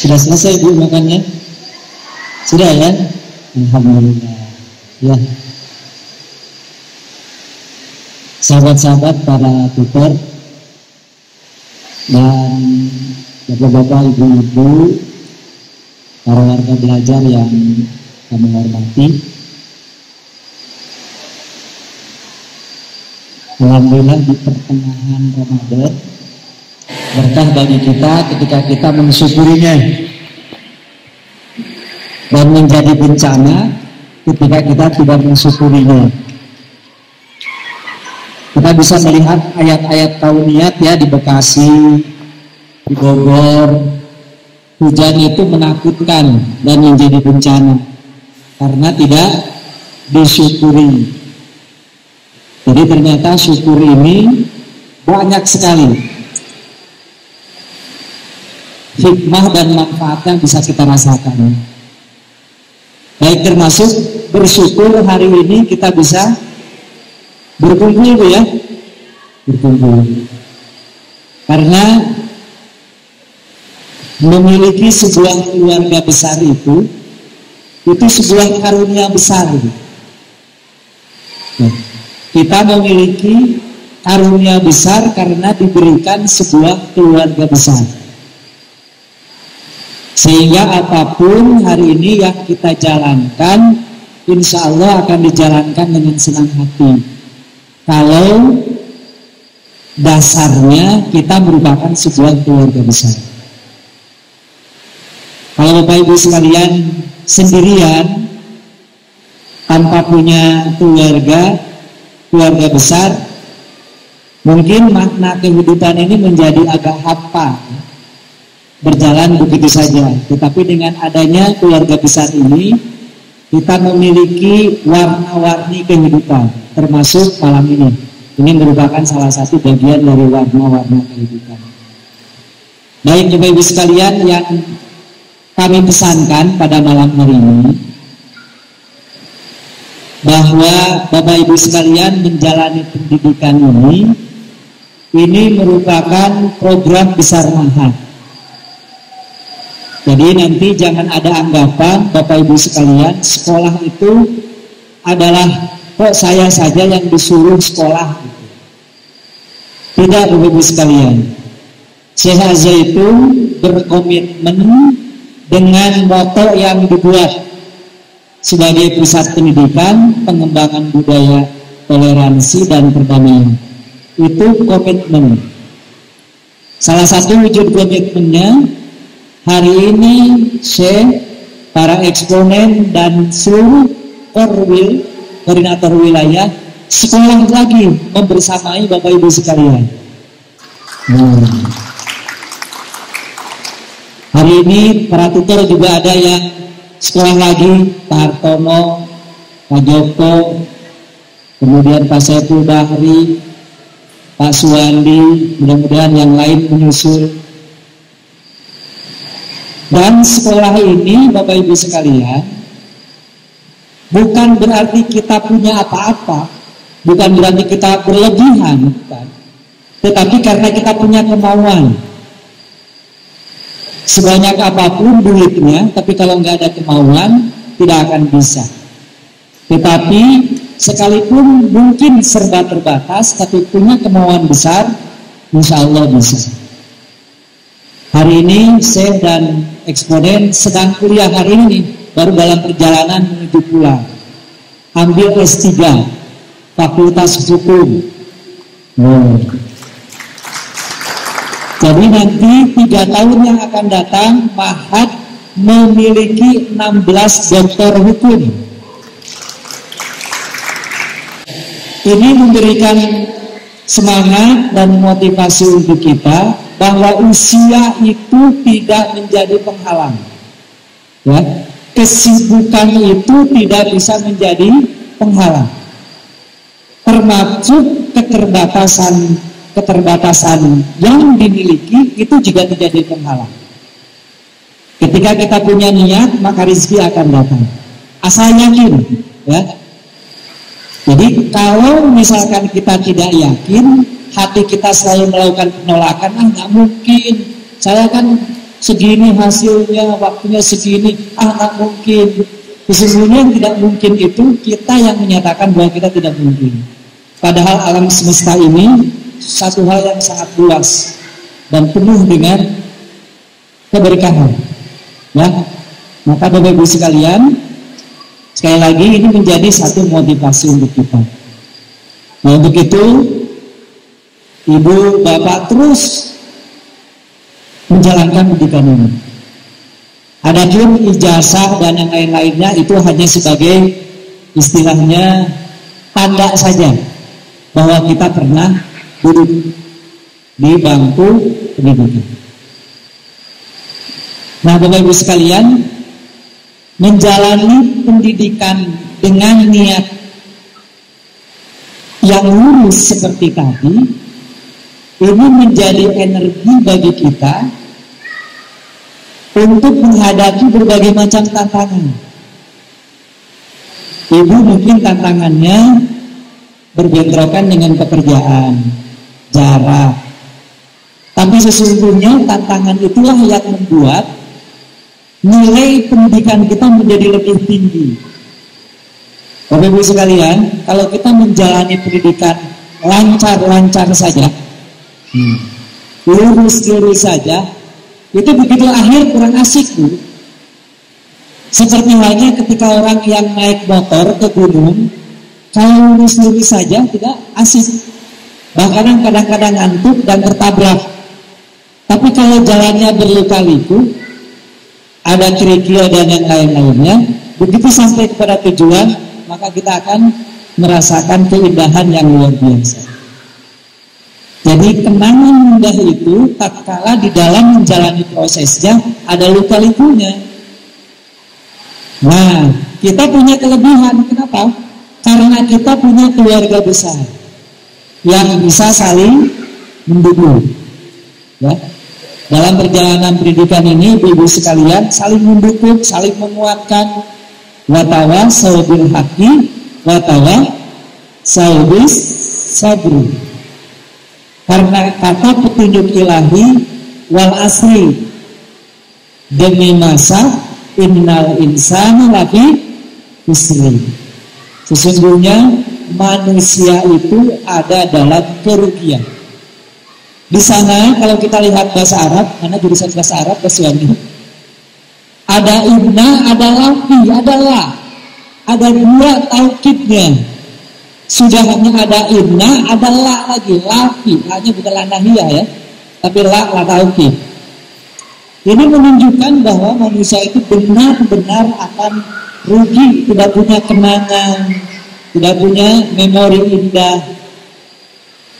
Sudah selesai Bu makannya? Sudah ya? Alhamdulillah. Ya. Sahabat-sahabat para tutor dan bapak-bapak, ibu-ibu, para warga belajar yang kami hormati. Alhamdulillah di pertengahan Ramadan berkah bagi kita ketika kita mensyukurinya, dan menjadi bencana ketika kita tidak mensyukurinya. Kita bisa melihat ayat-ayat kauniyat ya di Bekasi, di Bogor, hujan itu menakutkan dan menjadi bencana karena tidak disyukuri. Jadi ternyata syukur ini banyak sekali hikmah dan manfaat yang bisa kita rasakan. Baik, termasuk bersyukur hari ini kita bisa berkumpul ya, berkumpul. Karena memiliki sebuah keluarga besar itu sebuah karunia besar. Nah, kita memiliki karunia besar karena diberikan sebuah keluarga besar. Sehingga apapun hari ini yang kita jalankan, insya Allah akan dijalankan dengan senang hati. Kalau dasarnya kita merupakan sebuah keluarga besar. Kalau Bapak Ibu sekalian sendirian, tanpa punya keluarga besar, mungkin makna kehidupan ini menjadi agak hampa, berjalan begitu saja. Tetapi dengan adanya keluarga besar ini, kita memiliki warna-warni kehidupan, termasuk malam ini. Ini merupakan salah satu bagian dari warna-warna kehidupan. Baik Bapak Ibu sekalian, yang kami pesankan pada malam hari ini, bahwa Bapak Ibu sekalian menjalani pendidikan ini merupakan program besar manfaat. Jadi nanti jangan ada anggapan Bapak Ibu sekalian sekolah itu adalah kok saya saja yang disuruh sekolah. Tidak Bapak Ibu sekalian. Syekh Az-Zaitun berkomitmen dengan moto yang dibuat sebagai pusat pendidikan, pengembangan budaya, toleransi dan perdamaian. Itu komitmen. Salah satu wujud komitmennya hari ini Syekh, para eksponen dan seluruh korwil, koordinator wilayah sekolah lagi membersamai Bapak Ibu sekalian. Hari ini para tutor juga ada yang sekolah lagi, Pak Hartono, Pak Joko, kemudian Pak Saiful Bahri, Pak Suwandi, mudah-mudahan yang lain menyusul. Dan sekolah ini Bapak Ibu sekalian bukan berarti kita punya apa-apa, bukan berarti kita berlebihan, bukan. Tetapi karena kita punya kemauan. Sebanyak apapun duitnya, tapi kalau nggak ada kemauan tidak akan bisa. Tetapi sekalipun mungkin serba terbatas, tapi punya kemauan besar, insya Allah bisa. Hari ini Syekh dan eksponen sedang kuliah hari ini, baru dalam perjalanan menuju pulang. Ambil S3, Fakultas Hukum. Jadi nanti 3 tahun yang akan datang, Mahat memiliki 16 doktor hukum. Ini memberikan semangat dan motivasi untuk kita bahwa usia itu tidak menjadi penghalang. Ya, kesibukan itu tidak bisa menjadi penghalang. Termasuk keterbatasan yang dimiliki itu juga menjadi penghalang. Ketika kita punya niat, maka rezeki akan datang. Asal yakin, ya. Jadi kalau misalkan kita tidak yakin, hati kita selalu melakukan penolakan, nggak mungkin. Saya kan segini hasilnya, waktunya segini, nggak mungkin. Sesungguhnya yang tidak mungkin itu kita yang menyatakan bahwa kita tidak mungkin. Padahal alam semesta ini satu hal yang sangat luas dan penuh dengan keberkahan. Ya, maka Bapak Ibu sekalian, sekali lagi ini menjadi satu motivasi untuk kita. Nah, untuk itu Ibu Bapak terus menjalankan pendidikan ini. Adapun ijazah dan yang lain-lainnya itu hanya sebagai istilahnya tanda saja bahwa kita pernah duduk di bangku pendidikan. Nah, Bapak Ibu sekalian, menjalani pendidikan dengan niat yang lurus seperti tadi, ini menjadi energi bagi kita untuk menghadapi berbagai macam tantangan. Ibu mungkin tantangannya berbentrokan dengan pekerjaan, jarak. Tapi sesungguhnya tantangan itulah yang membuat nilai pendidikan kita menjadi lebih tinggi. Bapak Ibu sekalian, kalau kita menjalani pendidikan lancar-lancar saja, lurus-lurus saja, itu begitu akhir kurang asik, Bu. Seperti halnya ketika orang yang naik motor ke gunung, kalau lurus-lurus saja tidak asik, bahkan kadang-kadang ngantuk dan tertabrak. Tapi kalau jalannya berliku-liku, ada kerikil dan yang lain-lainnya, begitu sampai kepada tujuan, maka kita akan merasakan keindahan yang luar biasa. Jadi kenangan indah itu tatkala di dalam menjalani prosesnya ada luka-likunya. Nah, kita punya kelebihan. Kenapa? Karena kita punya keluarga besar yang bisa saling mendukung. Ya. Dalam perjalanan pendidikan ini, ibu-ibu sekalian, saling mendukung, saling menguatkan. Watawa saubil haqi, watawa saubis sabri. Karena kata petunjuk ilahi wal asri, demi masa innal insana lafi khusr. Sesungguhnya manusia itu ada dalam kerugian. Di sana kalau kita lihat bahasa Arab, mana jurusan bahasa Arab kesuami? Ada inna, ada lafi, ada la. Ada dua taukidnya. Sudah hanya ada inna, ada la lagi, lafi. Hanya bukan la nahiyah ya, tapi la taukid. Ini menunjukkan bahwa manusia itu benar-benar akan rugi, tidak punya kenangan, tidak punya memori indah.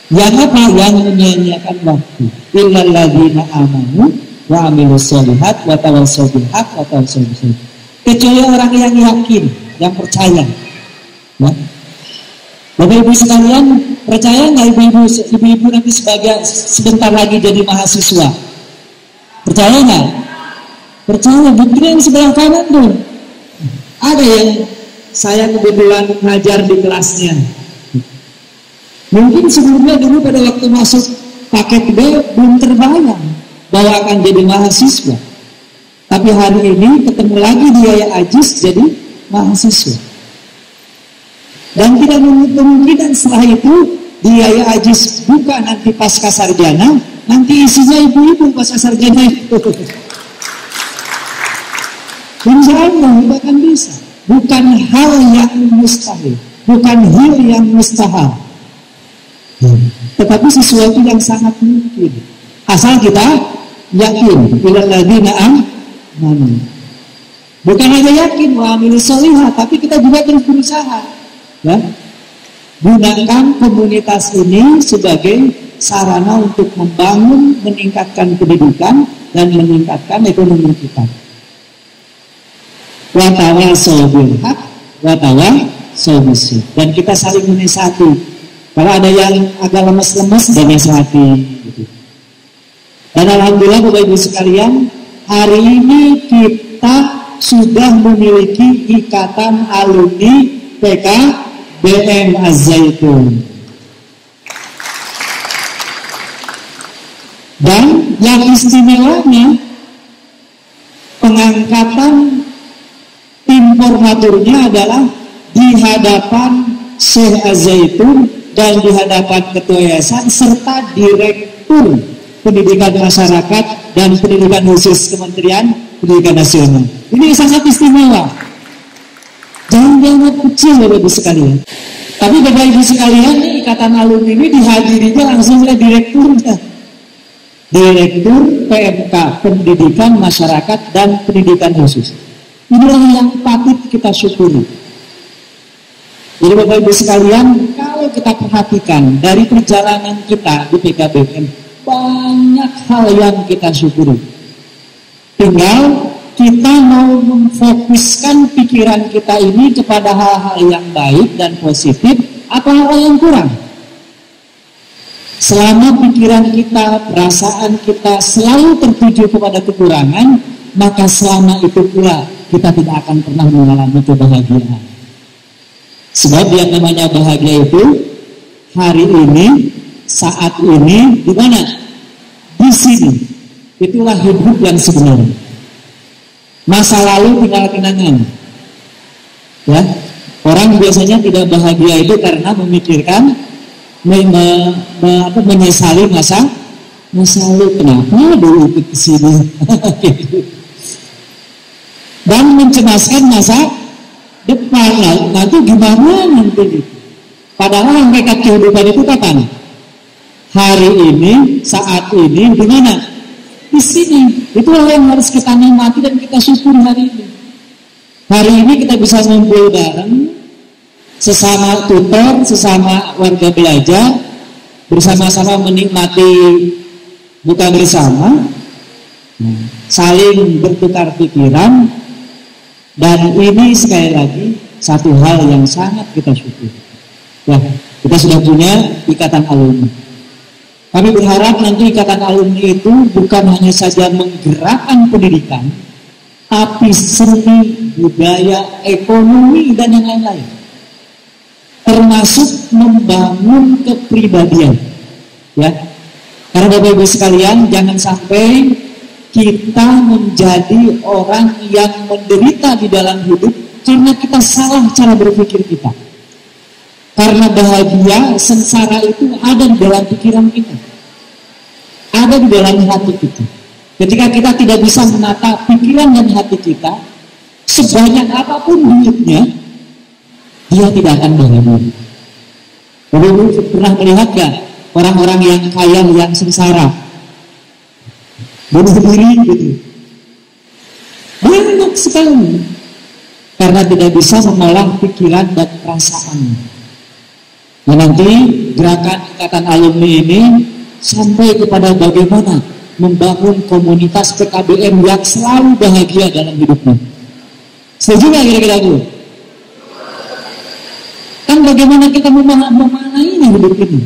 Yang apa? Yang menyia-nyiakan waktu. Illal ladzina amanu wa amilus sholihat wa tawassaw bil haqq wa tawassaw bis sabr. Kecuali orang yang yakin, yang percaya. Ya. Bapak Ibu sekalian, percaya nggak ibu-ibu nanti sebentar lagi jadi mahasiswa? Percaya nggak? Percaya. Buktinya yang sebelah kanan tuh. Ada yang saya kebetulan ngajar di kelasnya. Mungkin sebelumnya dulu pada waktu masuk paket B belum terbayang bahwa akan jadi mahasiswa. Tapi hari ini ketemu lagi di Yaya Ajis jadi mahasiswa. Dan tidak kemungkinan setelah itu di Yaya Ajis buka nanti pasca sarjana, nanti isinya ibu-ibu pasca sarjana itu. Insya Allah akan bisa. Bukan hal yang mustahil, bukan hal yang mustahil, tetapi sesuatu yang sangat mungkin. Asal kita yakin. Illal ladzina amanu. Bukan hanya yakin wa amilus sholihat, tapi kita juga terus berusaha. Ya, gunakan komunitas ini sebagai sarana untuk membangun, meningkatkan pendidikan dan meningkatkan ekonomi kita. Watawasau bil haq, watawasau bis sabr. Dan kita saling menasihati. Kalau ada yang agak lemes-lemes, dan nasihati. Gitu. Dan alhamdulillah Bapak Ibu sekalian, hari ini kita sudah memiliki ikatan alumni PKBM Az-Zaitun. Dan yang istimewanya pengangkatan informaturnya adalah di hadapan Syekh Az-Zaitun dan di hadapan Ketua Yayasan serta Direktur Pendidikan Masyarakat dan Pendidikan Khusus Kementerian Pendidikan Nasional. Ini sangat istimewa. Jangan dianggap kecil Bapak Ibu sekalian. Tapi Bapak Ibu sekalian, ikatan alumni ini dihadirinya langsung oleh direkturnya. Direktur PMK Pendidikan Masyarakat dan Pendidikan Khusus. Inilah yang patut kita syukuri. Jadi Bapak Ibu sekalian, kalau kita perhatikan dari perjalanan kita di PKBM, banyak hal yang kita syukuri. Tinggal kita mau memfokuskan pikiran kita ini kepada hal-hal yang baik dan positif atau hal yang kurang. Selama pikiran kita, perasaan kita selalu tertuju kepada kekurangan, maka selama itu pula kita tidak akan pernah mengalami kebahagiaan. Sebab yang namanya bahagia itu hari ini, saat ini, di mana? Di sini. Itulah hidup yang sebenarnya. Masa lalu tinggal kenangan. Ya, orang biasanya tidak bahagia itu karena memikirkan, menyesali masa lalu. Kenapa dulu ikut ke sini? Dan mencemaskan masa depan. Nanti gimana nanti? Padahal mereka kehidupan itu kapan? Hari ini, saat ini, di mana? Di sini. Itulah yang harus kita nikmati dan kita syukuri hari ini. Hari ini kita bisa ngumpul bareng, sesama tutor, sesama warga belajar, bersama-sama menikmati buka bersama, saling bertukar pikiran, dan ini sekali lagi satu hal yang sangat kita syukuri. Ya, kita sudah punya ikatan alumni. Kami berharap nanti ikatan alumni itu bukan hanya saja menggerakkan pendidikan, tapi seni, budaya, ekonomi, dan yang lain-lain. Termasuk membangun kepribadian. Ya. Karena Bapak Ibu sekalian, jangan sampai kita menjadi orang yang menderita di dalam hidup karena kita salah cara berpikir kita. Karena bahagia, sengsara itu ada di dalam pikiran kita. Ada di dalam hati kita. Ketika kita tidak bisa menata pikiran dan hati kita, sebanyak apapun duitnya, dia tidak akan bahagia. Bapak-Ibu pernah melihat gak orang-orang yang kaya yang sengsara? Bunuh diri gitu. Banyak sekali. Karena tidak bisa mengolah pikiran dan perasaan. Nah, nanti gerakan ikatan alumni ini sampai kepada bagaimana membangun komunitas PKBM yang selalu bahagia dalam hidupnya. Setuju nggak kira-kira Bu? Kan bagaimana kita memaknai hidup ini?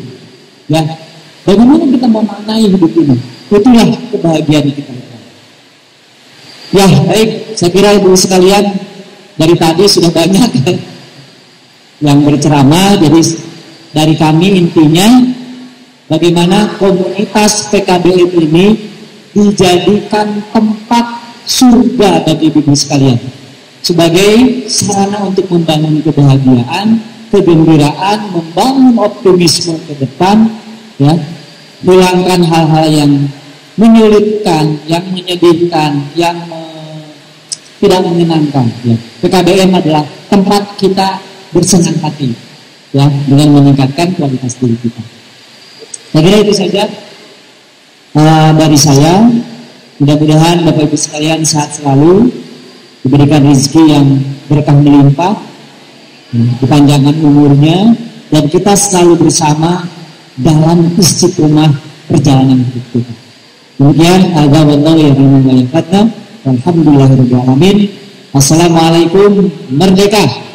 Ya, bagaimana kita memaknai hidup ini? Itulah kebahagiaan kita. Ya, baik. Saya kira Ibu sekalian dari tadi sudah banyak yang berceramah. Jadi dari kami intinya bagaimana komunitas PKBM ini dijadikan tempat surga bagi ibu sekalian sebagai sarana untuk membangun kebahagiaan, kegembiraan, membangun optimisme ke depan, ya, hilangkan hal-hal yang menyulitkan, yang menyedihkan, yang tidak menyenangkan. Ya. PKBM adalah tempat kita bersenang hati. Ya, dengan meningkatkan kualitas diri kita. Saya kira itu saja dari saya. Mudah-mudahan Bapak Ibu sekalian sehat selalu, diberikan rezeki yang berkah melimpah, kepanjangan umurnya, dan kita selalu bersama dalam istiqomah perjalanan hidup kita. Demikian, wallahu ya'lamu ma yaf'aluna. Alhamdulillahirabbil alamin. Assalamualaikum, merdeka.